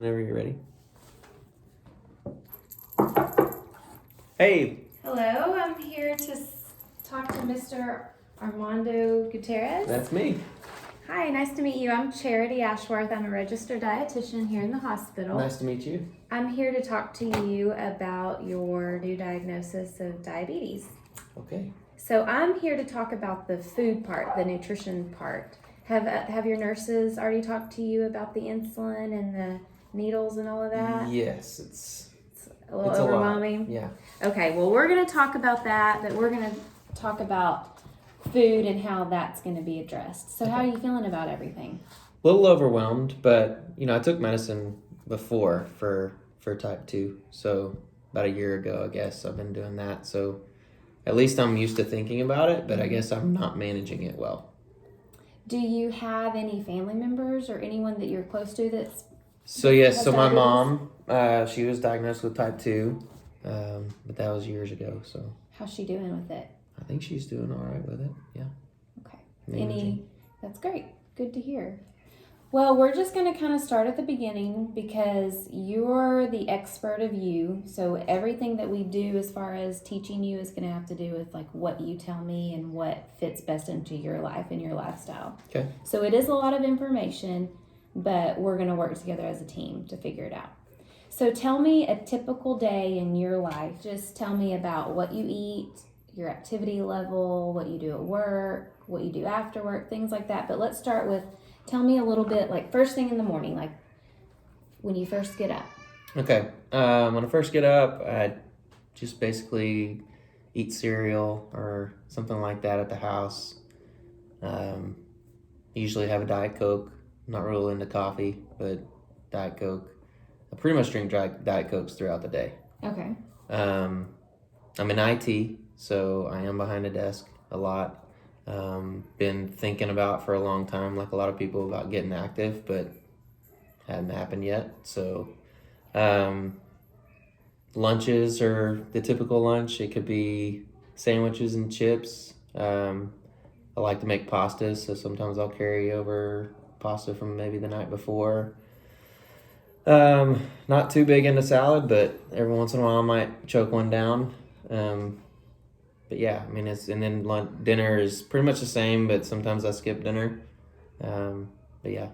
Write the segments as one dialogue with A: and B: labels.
A: Whenever you're ready. Hey.
B: Hello, I'm here to talk to Mr. Armando Gutierrez.
A: That's me.
B: Hi, nice to meet you. I'm Charity Ashworth. I'm a registered dietitian here in the hospital.
A: Nice to meet you.
B: I'm here to talk to you about your new diagnosis of diabetes.
A: Okay.
B: So I'm here to talk about the food part, the nutrition part. Have your nurses already talked to you about the insulin and the needles and all of that?
A: Yes, it's
B: a little overwhelming.
A: Yeah.
B: Okay, well, we're going to talk about that, but we're going to talk about food and how that's going to be addressed. So, How are you feeling about everything?
A: A little overwhelmed, but I took medicine before for type 2. So, about a year ago, I guess I've been doing that. So, at least I'm used to thinking about it, but I guess I'm not managing it well.
B: Do you have any family members or anyone that you're close to that's
A: So my mom, she was diagnosed with type 2, but that was years ago. So
B: how's she doing with it?
A: I think she's doing all right with it. Yeah.
B: Okay. That's great. Good to hear. Well, we're just going to kind of start at the beginning because you're the expert of you. So everything that we do as far as teaching you is going to have to do with like what you tell me and what fits best into your life and your lifestyle.
A: Okay.
B: So it is a lot of information, but we're going to work together as a team to figure it out. So tell me a typical day in your life. Just tell me about what you eat, your activity level, what you do at work, what you do after work, things like that. But let's start with, tell me a little bit, like first thing in the morning, like when you first get up.
A: Okay. When I first get up, I just basically eat cereal or something like that at the house. Usually have a Diet Coke. Not really into coffee, but Diet Coke. I pretty much drink Diet Cokes throughout the day.
B: Okay.
A: I'm in IT, so I am behind a desk a lot. Been thinking about for a long time, like a lot of people, about getting active, but hadn't happened yet. So lunches are the typical lunch. It could be sandwiches and chips. I like to make pastas, so sometimes I'll carry over pasta from maybe the night before. Not too big into salad, but every once in a while I might choke one down. But yeah, I mean, dinner is pretty much the same, but sometimes I skip dinner. But yeah.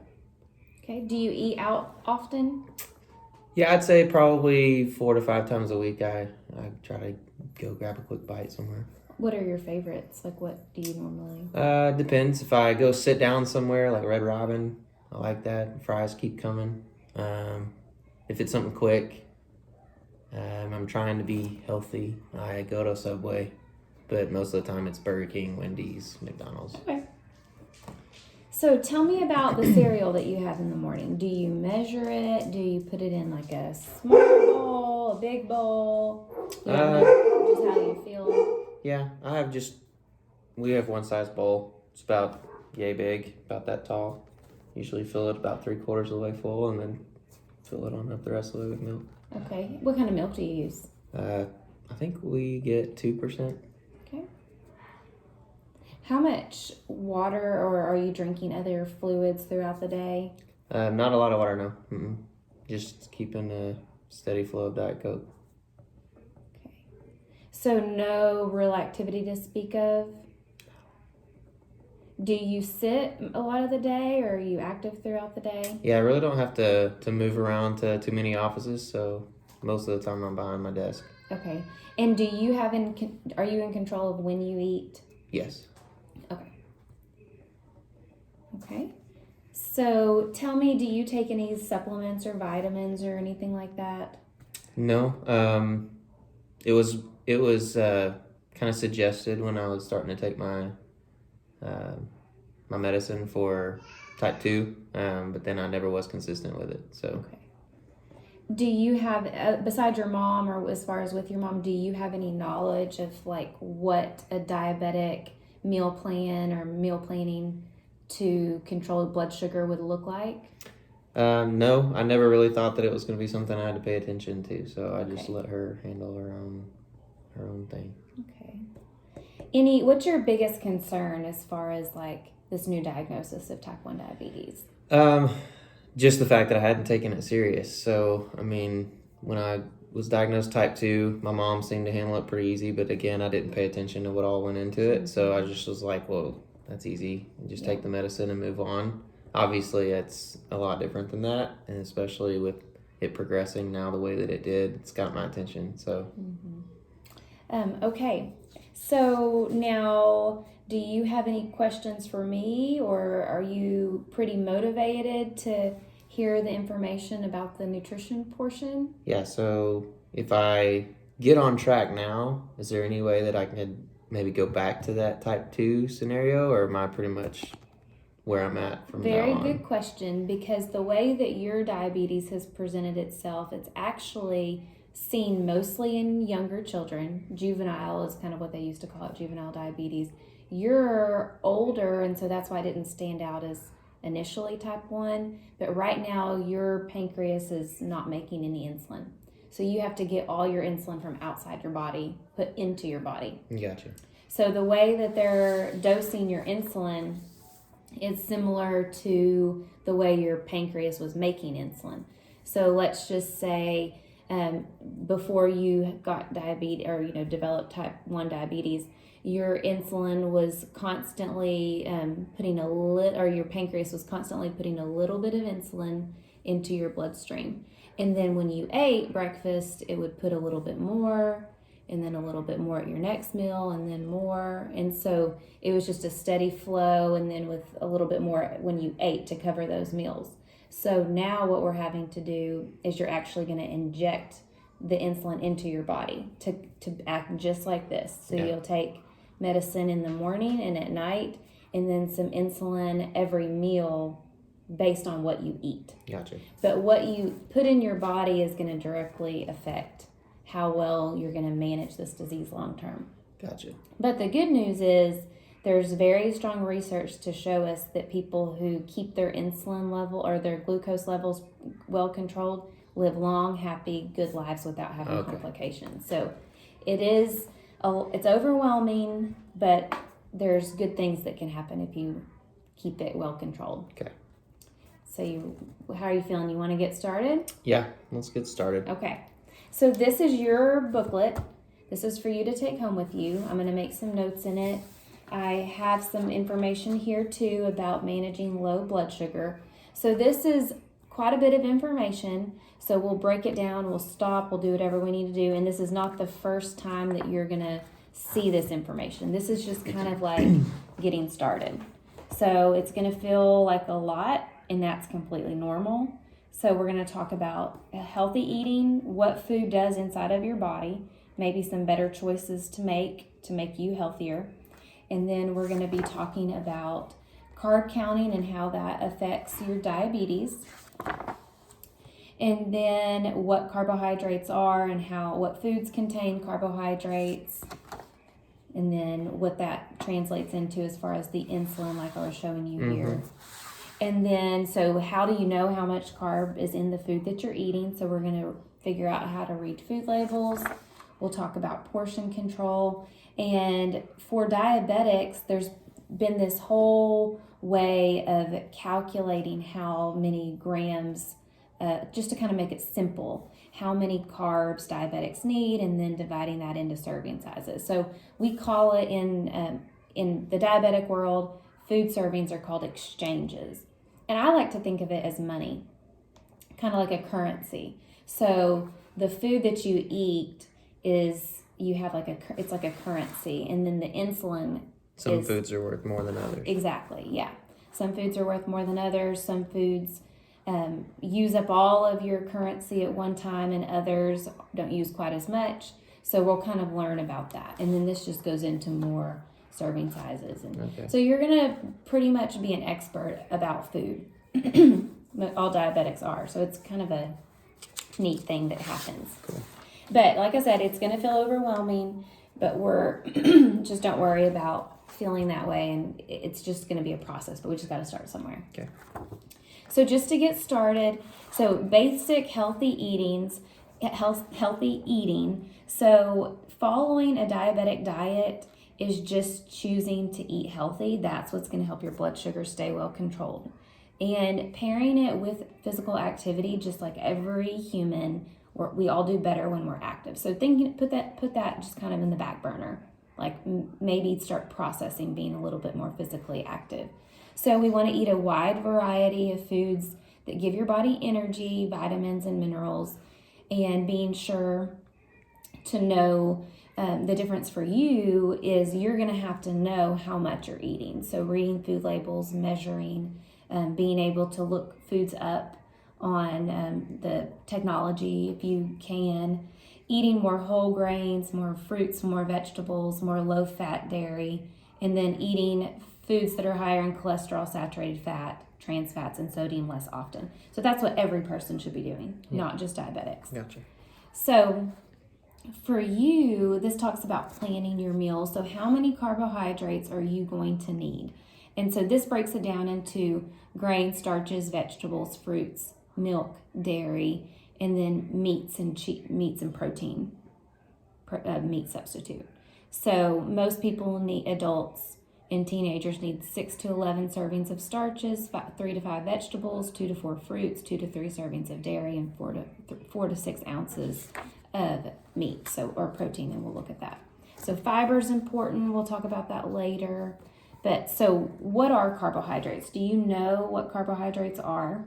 B: Okay. Do you eat out often?
A: Yeah, I'd say probably 4 to 5 times a week. I try to go grab a quick bite somewhere.
B: What are your favorites? Like, what do you normally?
A: Depends. If I go sit down somewhere like Red Robin, I like that. Fries keep coming. If it's something quick, I'm trying to be healthy, I go to Subway, but most of the time it's Burger King, Wendy's, McDonald's.
B: Okay. So tell me about the cereal that you have in the morning. Do you measure it? Do you put it in like a small bowl, a big bowl? You know, just how you feel?
A: Yeah, we have one size bowl. It's about yay big, about that tall. Usually fill it about 3/4 of the way full and then fill it on up the rest of the way with milk.
B: Okay. What kind of milk do you use?
A: I think we get 2%.
B: Okay. How much water, or are you drinking other fluids throughout the day?
A: Not a lot of water, no. Mm-mm. Just keeping a steady flow of Diet Coke.
B: Okay. So no real activity to speak of? Do you sit a lot of the day, or are you active throughout the day?
A: Yeah, I really don't have to move around to too many offices, so most of the time I'm behind my desk.
B: Okay. And are you in control of when you eat?
A: Yes.
B: Okay. Okay. So tell me, do you take any supplements or vitamins or anything like that?
A: No. It was kind of suggested when I was starting to take my my medicine for type 2, but then I never was consistent with it. So.
B: Okay. Do you have, besides your mom, or as far as with your mom, do you have any knowledge of like what a diabetic meal plan or meal planning to control blood sugar would look like?
A: No, I never really thought that it was going to be something I had to pay attention to, so I just let her handle her own thing.
B: Okay. What's your biggest concern as far as like this new diagnosis of type 1 diabetes?
A: just the fact that I hadn't taken it serious. So, I mean, when I was diagnosed type 2, my mom seemed to handle it pretty easy, but again, I didn't pay attention to what all went into it. So I just was like, well, that's easy. Just take the medicine and move on. Obviously, it's a lot different than that, and especially with it progressing now the way that it did, it's got my attention. So,
B: okay. So now, do you have any questions for me, or are you pretty motivated to hear the information about the nutrition portion?
A: yeah, so if I get on track now, is there any way that I can maybe go back to that type 2 scenario, or am I pretty much where I'm at from
B: Very
A: now on?
B: good question, because the way that your diabetes has presented itself, it's actually seen mostly in younger children. Juvenile is kind of what they used to call it, juvenile diabetes. You're older, and so that's why it didn't stand out as initially type 1. But right now, your pancreas is not making any insulin. So you have to get all your insulin from outside your body, put into your body.
A: Gotcha.
B: So the way that they're dosing your insulin is similar to the way your pancreas was making insulin. So let's just say before you got diabetes, or developed type 1 diabetes, your insulin was constantly your pancreas was constantly putting a little bit of insulin into your bloodstream. And then when you ate breakfast, it would put a little bit more, and then a little bit more at your next meal, and then more. And so it was just a steady flow, and then with a little bit more when you ate to cover those meals. So now what we're having to do is you're actually going to inject the insulin into your body to act just like this. So you'll take medicine in the morning and at night, and then some insulin every meal based on what you eat.
A: Gotcha.
B: But what you put in your body is going to directly affect how well you're going to manage this disease long term.
A: Gotcha.
B: But the good news is there's very strong research to show us that people who keep their insulin level or their glucose levels well controlled live long, happy, good lives without having complications. So it's overwhelming, but there's good things that can happen if you keep it well controlled.
A: Okay.
B: So how are you feeling? You want to get started?
A: Yeah, let's get started.
B: Okay. So this is your booklet. This is for you to take home with you. I'm going to make some notes in it. I have some information here too about managing low blood sugar. So this is quite a bit of information. So we'll break it down, we'll stop, we'll do whatever we need to do. And this is not the first time that you're going to see this information. This is just kind of like getting started. So it's going to feel like a lot, and that's completely normal. So we're going to talk about healthy eating, what food does inside of your body, maybe some better choices to make you healthier. And then we're going to be talking about carb counting and how that affects your diabetes. And then what carbohydrates are and what foods contain carbohydrates. And then what that translates into as far as the insulin, like I was showing you here. And then, so how do you know how much carb is in the food that you're eating? So we're going to figure out how to read food labels. We'll talk about portion control. And for diabetics, there's been this whole way of calculating how many grams, just to kind of make it simple, how many carbs diabetics need, and then dividing that into serving sizes. So we call it in the diabetic world, food servings are called exchanges. And I like to think of it as money, kind of like a currency. So the food that you eat you have it's like a currency, and then the insulin.
A: Some foods are worth more than others.
B: Exactly, yeah. Some foods are worth more than others. Some foods use up all of your currency at one time, and others don't use quite as much. So we'll kind of learn about that. And then this just goes into more serving sizes. And so you're going to pretty much be an expert about food. All diabetics are. So it's kind of a neat thing that happens.
A: Cool.
B: But like I said, it's going to feel overwhelming, but we're just don't worry about feeling that way. And it's just going to be a process, but we just got to start somewhere.
A: Okay.
B: So just to get started, so basic healthy eating. So following a diabetic diet is just choosing to eat healthy. That's what's going to help your blood sugar stay well controlled. And pairing it with physical activity, just like every human, we all do better when we're active. So put that just kind of in the back burner. Like maybe start processing being a little bit more physically active. So we want to eat a wide variety of foods that give your body energy, vitamins, and minerals, and being sure to know the difference for you is you're going to have to know how much you're eating. So reading food labels, measuring, being able to look foods up on the technology if you can, eating more whole grains, more fruits, more vegetables, more low-fat dairy, and then eating foods that are higher in cholesterol, saturated fat, trans fats, and sodium less often. So that's what every person should be doing, not just diabetics.
A: Gotcha.
B: So for you, this talks about planning your meals. So how many carbohydrates are you going to need? And so this breaks it down into grains, starches, vegetables, fruits, milk, dairy, and then meats and protein, meat substitute. So most people adults and teenagers need 6 to 11 servings of starches, 3 to 5 vegetables, 2 to 4 fruits, 2 to 3 servings of dairy, and 4 to 6 ounces of meat, or protein, and we'll look at that. So fiber is important. We'll talk about that later. But so what are carbohydrates? Do you know what carbohydrates are?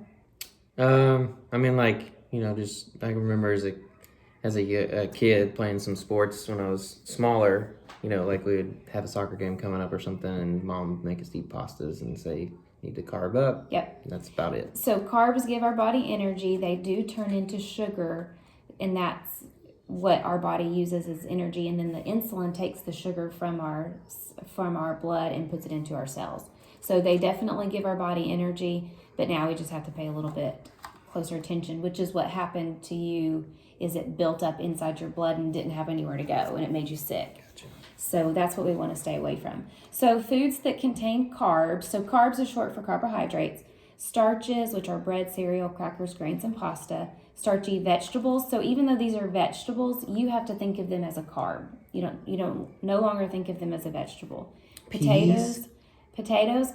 A: I mean, like, just I remember as a kid playing some sports when I was smaller. Like we would have a soccer game coming up or something, and Mom would make us eat pastas and say, "Need to carb up."
B: Yep.
A: And that's about it.
B: So carbs give our body energy. They do turn into sugar, and that's what our body uses as energy. And then the insulin takes the sugar from our blood and puts it into our cells. So they definitely give our body energy, but now we just have to pay a little bit closer attention, which is what happened to you, is it built up inside your blood and didn't have anywhere to go, and it made you sick.
A: Gotcha.
B: So that's what we want to stay away from. So foods that contain carbs, so carbs is short for carbohydrates, starches, which are bread, cereal, crackers, grains, and pasta, starchy vegetables. So even though these are vegetables, you have to think of them as a carb. You don't no longer think of them as a vegetable. Potatoes,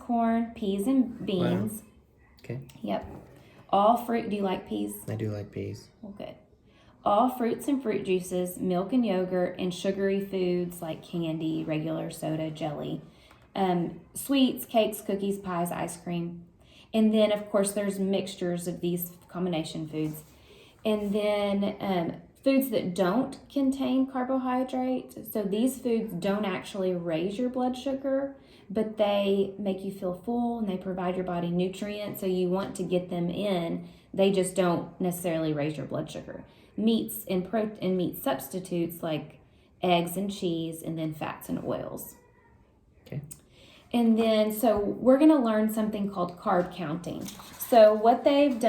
B: corn, peas, and beans.
A: Wow. Okay.
B: Yep. All fruit. Do you like peas?
A: I do like peas.
B: Well, good. All fruits and fruit juices, milk and yogurt, and sugary foods like candy, regular soda, jelly, sweets, cakes, cookies, pies, ice cream. And then, of course, there's mixtures of these combination foods. And then foods that don't contain carbohydrates. So these foods don't actually raise your blood sugar, but they make you feel full and they provide your body nutrients. So you want to get them in. They just don't necessarily raise your blood sugar. Meats and meat substitutes like eggs and cheese, and then fats and oils.
A: Okay.
B: And then, so we're going to learn something called carb counting. So what they've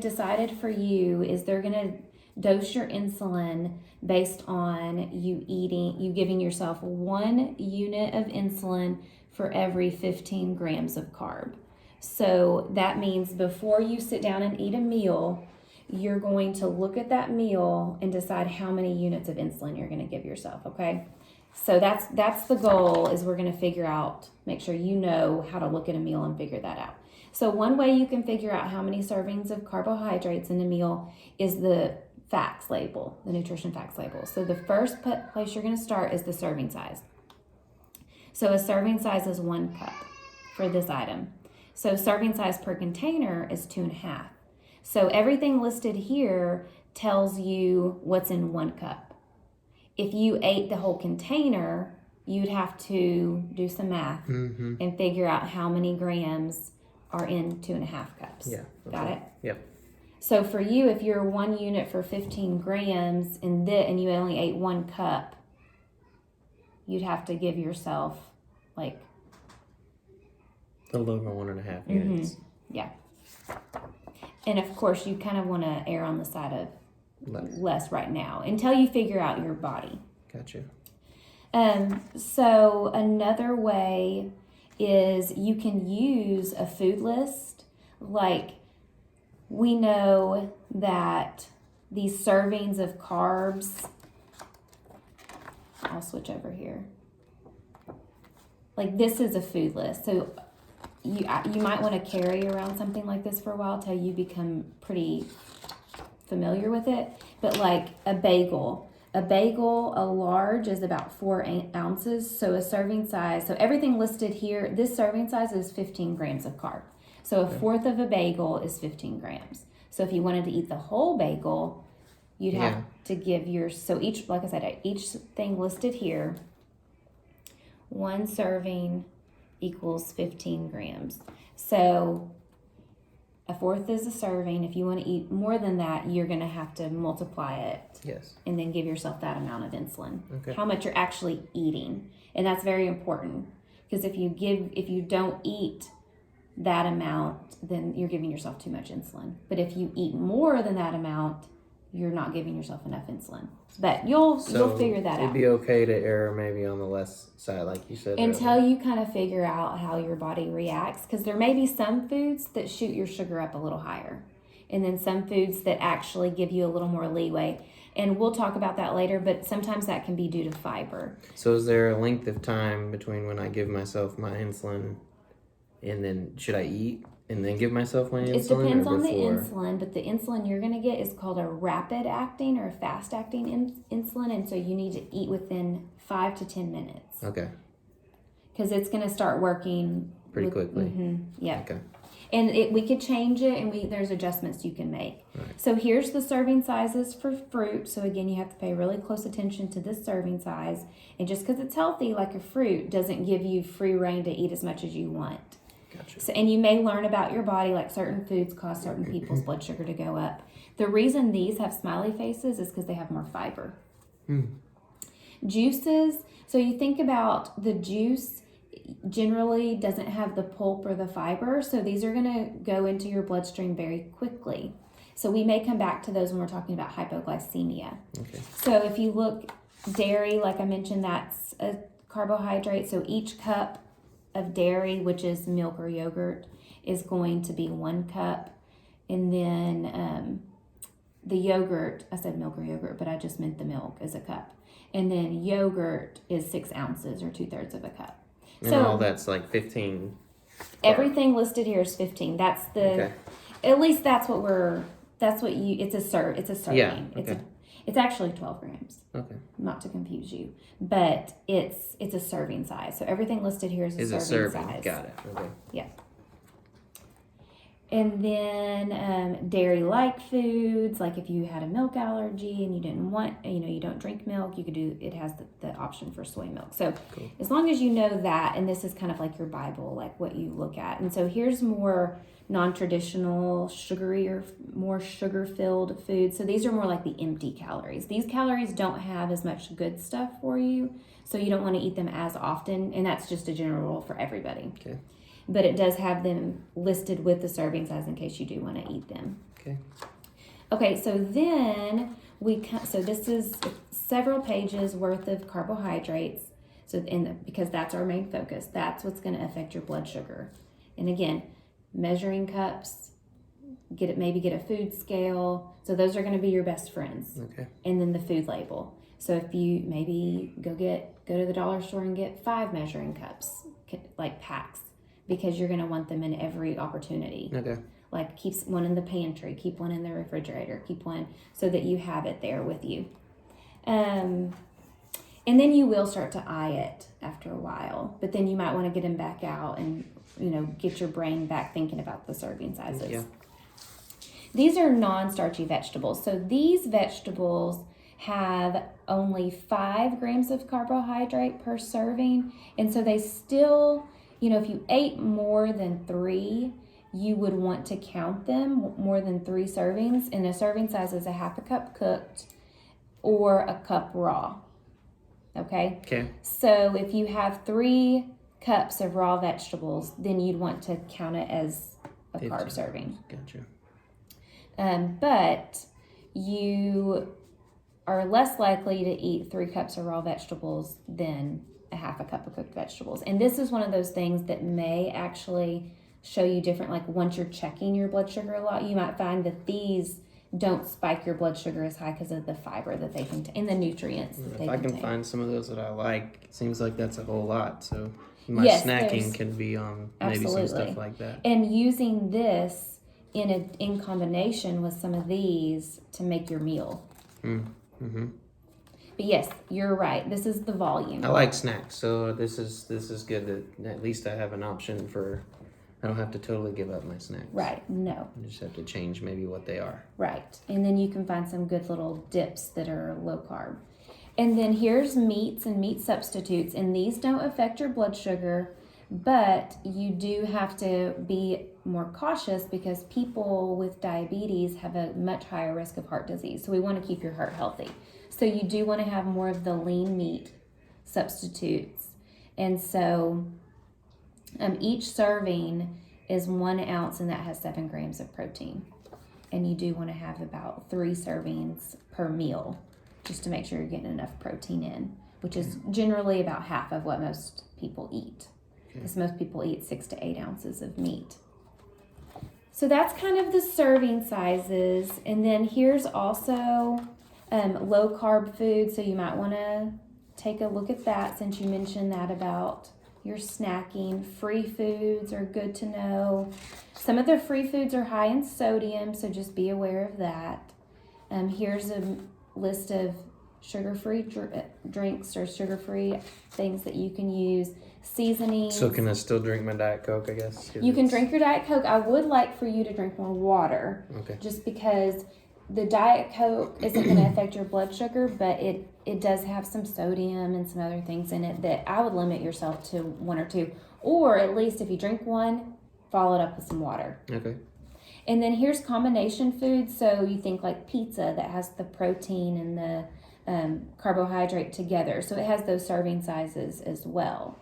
B: decided for you is they're going to dose your insulin based on you giving yourself 1 unit of insulin for every 15 grams of carb. So that means before you sit down and eat a meal, you're going to look at that meal and decide how many units of insulin you're going to give yourself, okay? So that's the goal, is we're going to make sure you know how to look at a meal and figure that out. So one way you can figure out how many servings of carbohydrates in a meal is the facts label, the nutrition facts label. So the first place you're going to start is the serving size. So a serving size is 1 cup for this item. So serving size per container is 2.5. So everything listed here tells you what's in 1 cup. If you ate the whole container, you'd have to do some math and figure out how many grams are in 2.5 cups.
A: Yeah. Okay.
B: Got it?
A: Yep.
B: So for you, if you're 1 unit for 15 grams and you only ate 1 cup, you'd have to give yourself like
A: a little over 1.5 units.
B: Yeah. And of course, you kind of want to err on the side of less right now until you figure out your body.
A: Gotcha.
B: So another way is you can use a food list. Like, we know that these servings of carbs, I'll switch over here. Like, this is a food list. So you might want to carry around something like this for a while till you become pretty familiar with it. But like a bagel, a large is about 4 ounces. So a serving size, so everything listed here, this serving size is 15 grams of carb. So a fourth of a bagel is 15 grams. So if you wanted to eat the whole bagel, you'd have to give so each, like I said, each thing listed here, one serving equals 15 grams. So a fourth is a serving. If you want to eat more than that, you're going to have to multiply it.
A: Yes.
B: And then give yourself that amount of insulin.
A: Okay.
B: How much you're actually eating. And that's very important, because if you don't eat that amount, then you're giving yourself too much insulin. But if you eat more than that amount, you're not giving yourself enough insulin. But you'll figure that out.
A: It'd be okay to err maybe on the less side, like you said.
B: Until you kind of figure out how your body reacts. Because there may be some foods that shoot your sugar up a little higher. And then some foods that actually give you a little more leeway. And we'll talk about that later, but sometimes that can be due to fiber.
A: So is there a length of time between when I give myself my insulin and then should I eat and then give myself my insulin?
B: It depends on the insulin, but the insulin you're going to get is called a rapid acting or a fast acting insulin. And so you need to eat within 5 to 10 minutes.
A: Okay.
B: Because it's going to start working
A: pretty quickly.
B: Mm-hmm, yeah.
A: Okay.
B: And we could change it, and there's adjustments you can make.
A: Right.
B: So here's the serving sizes for fruit. So again, you have to pay really close attention to this serving size. And just because it's healthy, like a fruit, doesn't give you free reign to eat as much as you want.
A: Gotcha.
B: So, and you may learn about your body, like certain foods cause certain people's blood sugar to go up. The reason these have smiley faces is because they have more fiber. Juices, so you think about the juice generally doesn't have the pulp or the fiber, so these are going to go into your bloodstream very quickly. So we may come back to those when we're talking about hypoglycemia.
A: Okay.
B: So if you look, dairy, like I mentioned, that's a carbohydrate. So each cup of dairy, which is milk or yogurt, is going to be 1 cup. And then the yogurt, I said milk or yogurt, but I just meant the milk as a cup. And then yogurt is 6 ounces or 2/3 of a cup.
A: And all that's like 15.
B: Everything listed here is 15. That's the, at least it's a serving.
A: Yeah, okay.
B: It's actually 12 grams.
A: Okay.
B: Not to confuse you, but it's a serving size. So everything listed here is a serving size.
A: Got it. Okay.
B: Yeah. And then dairy-like foods, like if you had a milk allergy and you didn't want, you don't drink milk, it has the option for soy milk. So cool. As long as you know that, and this is kind of like your Bible, like what you look at. And so here's more non-traditional, sugary or more sugar-filled foods. So these are more like the empty calories. These calories don't have as much good stuff for you, so you don't want to eat them as often, and that's just a general rule for everybody.
A: Okay.
B: But it does have them listed with the serving size in case you do want to eat them. Okay, so then so this is several pages worth of carbohydrates. So because that's our main focus, that's what's going to affect your blood sugar. And again, measuring cups, maybe get a food scale. So those are going to be your best friends.
A: Okay. And
B: then the food label. So if you maybe go to the dollar store and get 5 measuring cups, like packs, because you're going to want them in every opportunity.
A: Okay.
B: Like keep one in the pantry, keep one in the refrigerator, keep one so that you have it there with you. And then you will start to eye it after a while, but then you might want to get them back out and, get your brain back thinking about the serving sizes.
A: Yeah.
B: These are non-starchy vegetables. So these vegetables have only 5 grams of carbohydrate per serving. And so they still, if you ate more than 3, you would want to count them more than 3 servings. And a serving size is a half a cup cooked or a cup raw. Okay?
A: Okay. So
B: if you have 3 cups of raw vegetables, then you'd want to count it as a carb serving.
A: Gotcha.
B: But you are less likely to eat 3 cups of raw vegetables than a half a cup of cooked vegetables. And this is one of those things that may actually show you different, like once you're checking your blood sugar a lot, you might find that these don't spike your blood sugar as high because of the fiber that they contain and the nutrients that they contain.
A: If I can find some of those that I like, it seems like that's a whole lot. So my
B: Yes,
A: snacking can be on maybe some
B: absolutely.
A: stuff like that.
B: And using this in combination with some of these to make your meal.
A: Mm-hmm.
B: But yes, you're right. This is the volume.
A: I like snacks, so this is good that at least I have an option for. I don't have to totally give up my snacks.
B: Right. No.
A: I just have to change maybe what they are.
B: Right. And then you can find some good little dips that are low carb. And then here's meats and meat substitutes. And these don't affect your blood sugar, but you do have to be more cautious because people with diabetes have a much higher risk of heart disease. So we want to keep your heart healthy. So you do want to have more of the lean meat substitutes. And so each serving is 1 ounce, and that has 7 grams of protein. And you do want to have about 3 servings per meal just to make sure you're getting enough protein in, which is generally about half of what most people eat. Because most people eat 6 to 8 ounces of meat. So that's kind of the serving sizes. And then here's also low carb food. So you might want to take a look at that since you mentioned that about your snacking. Free foods are good to know. Some of the free foods are high in sodium, so just be aware of that. Here's a list of sugar-free drinks or sugar-free things that you can use. Seasonings.
A: So can I still drink my Diet Coke, I guess?
B: You can drink your Diet Coke. I would like for you to drink more water.
A: Okay.
B: Just because the Diet Coke isn't going to affect your blood sugar, but it does have some sodium and some other things in it that I would limit yourself to 1 or 2. Or at least if you drink one, follow it up with some water.
A: Okay.
B: And then here's combination foods. So you think like pizza that has the protein and the carbohydrate together. So it has those serving sizes as well.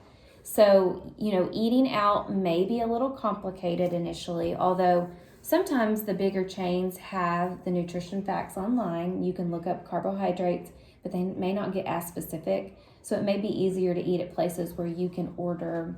B: So, eating out may be a little complicated initially, although sometimes the bigger chains have the nutrition facts online. You can look up carbohydrates, but they may not get as specific. So it may be easier to eat at places where you can order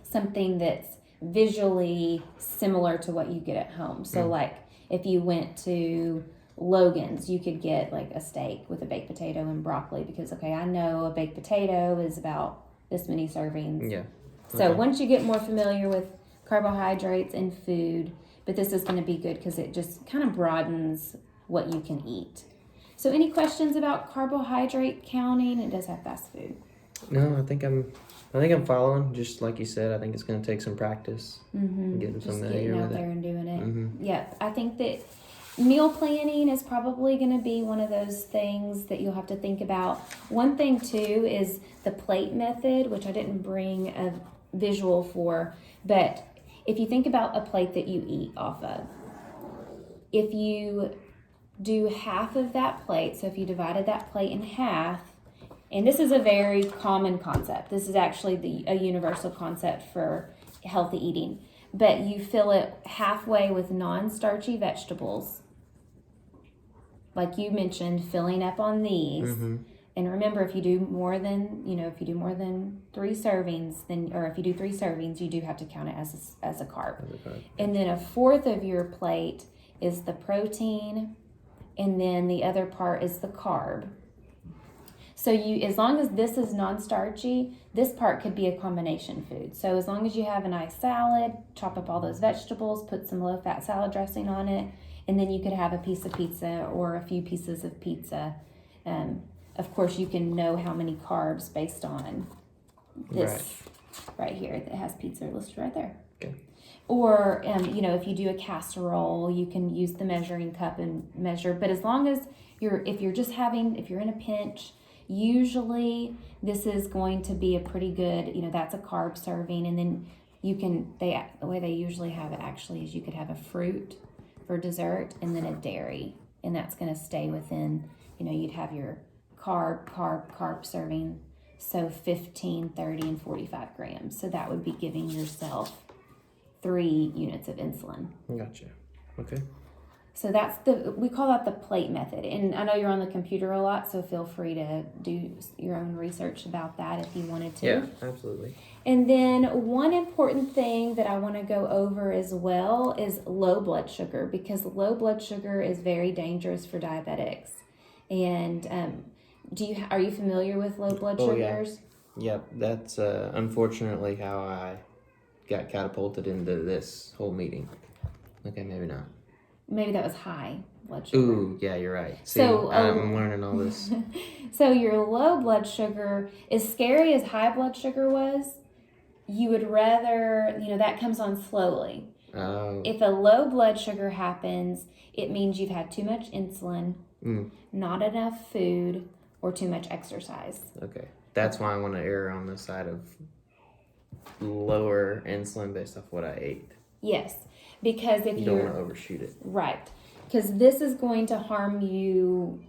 B: something that's visually similar to what you get at home. So like if you went to Logan's, you could get like a steak with a baked potato and broccoli because, I know a baked potato is about this many servings.
A: Yeah.
B: So once you get more familiar with carbohydrates and food, but this is going to be good because it just kind of broadens what you can eat. So any questions about carbohydrate counting? It does have fast food.
A: No, I think I'm following. Just like you said, I think it's going to take some practice. Getting
B: Just
A: familiar
B: getting out
A: with
B: there
A: it.
B: and doing it.
A: Mm-hmm.
B: Yeah, I think that meal planning is probably going to be one of those things that you'll have to think about. One thing too is the plate method, which I didn't bring a visual for, but if you think about a plate that you eat off of, if you do half of that plate, so if you divided that plate in half, and this is a very common concept. This is actually a universal concept for healthy eating, but you fill it halfway with non-starchy vegetables. Like you mentioned, filling up on these.
A: Mm-hmm.
B: And remember, if you do more than 3 servings, or if you do 3 servings, you do have to count it as a carb. And then 1/4 of your plate is the protein, and then the other part is the carb. So as long as this is non-starchy, this part could be a combination food. So as long as you have a nice salad, chop up all those vegetables, put some low-fat salad dressing on it, and then you could have a piece of pizza or a few pieces of pizza. Of course, you can know how many carbs based on this right here that has pizza listed right there.
A: Okay.
B: Or, if you do a casserole, you can use the measuring cup and measure. But as long as if you're in a pinch, usually this is going to be a pretty good, that's a carb serving. And then the way they usually have it actually is you could have a fruit for dessert and then a dairy. And that's going to stay within, you'd have your carb serving. So 15, 30, and 45 grams. So that would be giving yourself 3 units of insulin.
A: Gotcha. Okay.
B: So we call that the plate method. And I know you're on the computer a lot, so feel free to do your own research about that if you wanted to.
A: Yeah, absolutely.
B: And then one important thing that I want to go over as well is low blood sugar, because low blood sugar is very dangerous for diabetics. And are you familiar with low blood sugars?
A: Yep, that's unfortunately how I got catapulted into this whole meeting. Okay, maybe not.
B: Maybe that was high blood sugar.
A: Ooh, yeah, you're right. See,
B: So,
A: I'm learning all this.
B: So your low blood sugar, as scary as high blood sugar was, you would rather, that comes on slowly. If a low blood sugar happens, it means you've had too much insulin, not enough food, or too much exercise.
A: Okay. That's why I want to err on the side of lower insulin based off what I ate.
B: Yes, because if
A: you don't want to overshoot it.
B: Right. Because this is going to harm you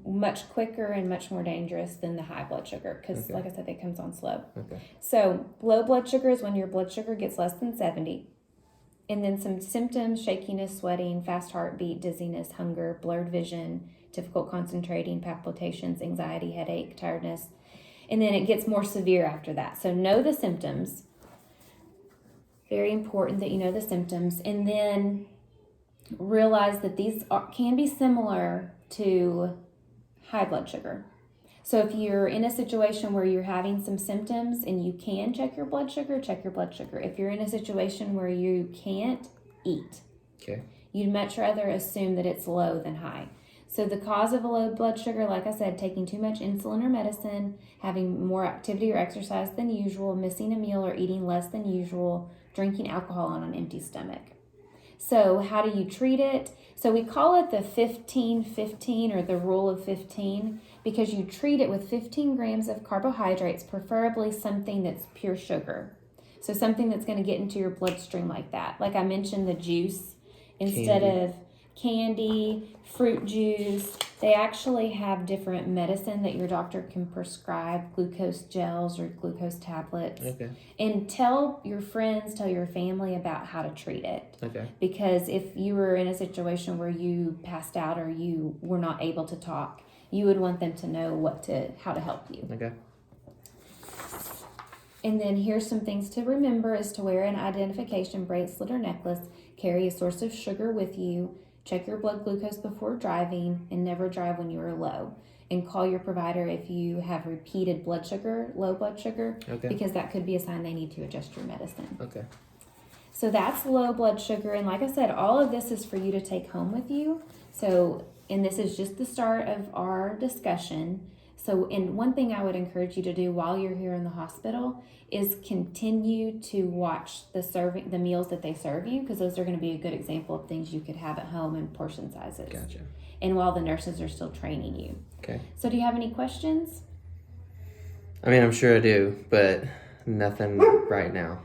B: much quicker and much more dangerous than the high blood sugar because, like I said, it comes on slow.
A: Okay.
B: So low blood sugar is when your blood sugar gets less than 70. And then some symptoms: shakiness, sweating, fast heartbeat, dizziness, hunger, blurred vision, difficult concentrating, palpitations, anxiety, headache, tiredness. And then it gets more severe after that. So know the symptoms. Very important that you know the symptoms. And then realize that these can be similar to high blood sugar. So if you're in a situation where you're having some symptoms and you can check your blood sugar, check your blood sugar. If you're in a situation where you can't, eat.
A: Okay.
B: You'd much rather assume that it's low than high. So the cause of a low blood sugar, like I said, taking too much insulin or medicine, having more activity or exercise than usual, missing a meal or eating less than usual, drinking alcohol on an empty stomach. So how do you treat it? So we call it the 15-15 or the rule of 15 because you treat it with 15 grams of carbohydrates, preferably something that's pure sugar. So something that's going to get into your bloodstream like that. Like I mentioned, the juice instead of candy, fruit juice. They actually have different medicine that your doctor can prescribe, glucose gels or glucose tablets.
A: Okay.
B: And tell your friends, tell your family about how to treat it.
A: Okay.
B: Because if you were in a situation where you passed out or you were not able to talk, you would want them to know how to help you.
A: Okay.
B: And then here's some things to remember: is to wear an identification bracelet or necklace, carry a source of sugar with you, check your blood glucose before driving, and never drive when you are low. And call your provider if you have repeated low blood sugar, because that could be a sign they need to adjust your medicine.
A: Okay.
B: So that's low blood sugar. And like I said, all of this is for you to take home with you. And this is just the start of our discussion. So, and one thing I would encourage you to do while you're here in the hospital is continue to watch the meals that they serve you, because those are going to be a good example of things you could have at home in portion sizes.
A: Gotcha.
B: And while the nurses are still training you.
A: Okay. So
B: do you have any questions?
A: I mean, I'm sure I do, but nothing right now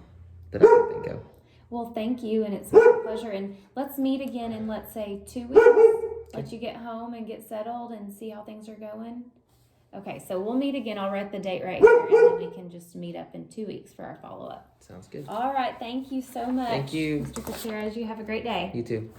A: that I can think of.
B: Well, thank you, and it's a pleasure. And let's meet again in, let's say, 2 weeks. Let you get home and get settled and see how things are going. Okay, so we'll meet again. I'll write the date right here, and then we can just meet up in 2 weeks for our follow-up.
A: Sounds good.
B: All right, thank you so much.
A: Thank you.
B: Mr. Gutierrez, you have a great day.
A: You too.